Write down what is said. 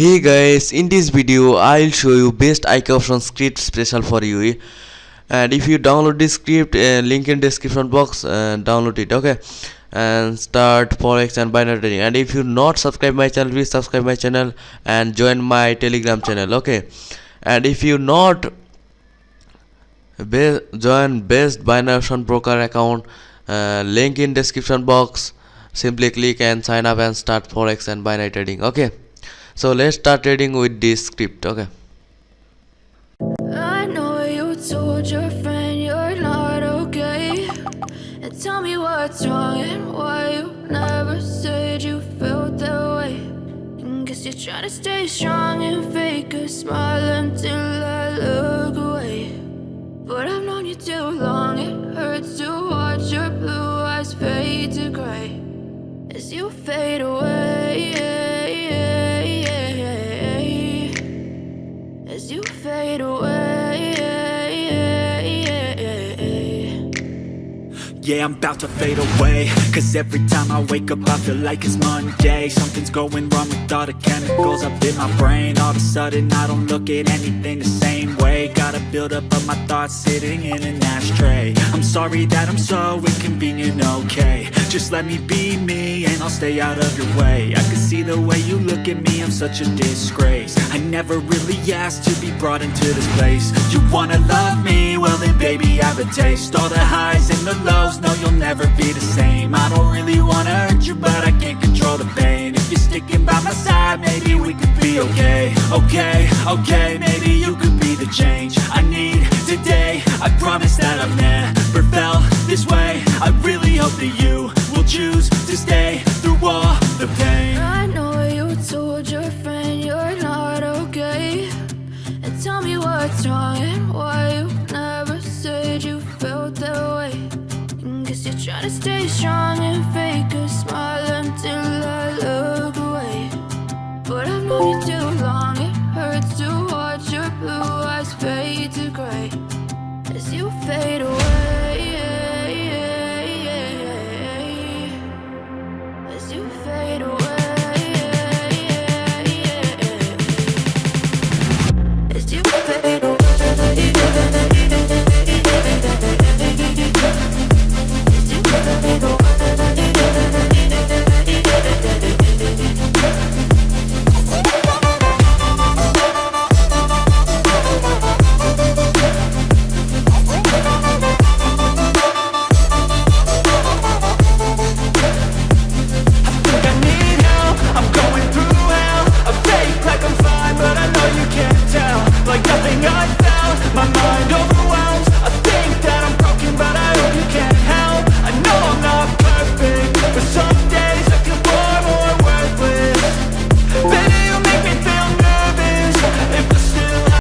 Hey guys, in this video I'll show you best iCaption script special for you. And if you download this script, link in description box, download it, okay, and start forex and binary trading. And if you not subscribe my channel, please subscribe my channel and join my telegram channel, okay. And if you not join best binary option broker account, link in description box, simply click and sign up and start forex and binary trading, okay. So let's start trading with this script, okay. I know you told your friend you're not okay, and tell me what's wrong and why you never said you felt that way. And guess you're trying to stay strong and fake a smile until I look away. But I've known you too long, it hurts to watch your blue eyes fade to gray as you fade away, as you fade away. Yeah, I'm about to fade away, cause every time I wake up I feel like it's Monday. Something's going wrong with all the chemicals up in my brain. All of a sudden I don't look at anything the same way. Gotta build up of my thoughts sitting in an ashtray. I'm sorry that I'm so inconvenient, okay. Just let me be me and I'll stay out of your way. I can see the way you look at me, I'm such a disgrace. I never really asked to be brought into this place. You wanna love me? Well then baby I have a taste. All the highs and the lows, no you'll never be the same. I don't really wanna hurt you but I can't control the pain. If you're sticking by my side maybe we could be okay. Okay, maybe you could be the change I need today. I promise that I've never felt this way. I really hope that you will choose to stay through all the pain. I know you told your friend you're not okay, and tell me what's wrong and why you never said you felt that way. And guess you're trying to stay strong and fake a smile until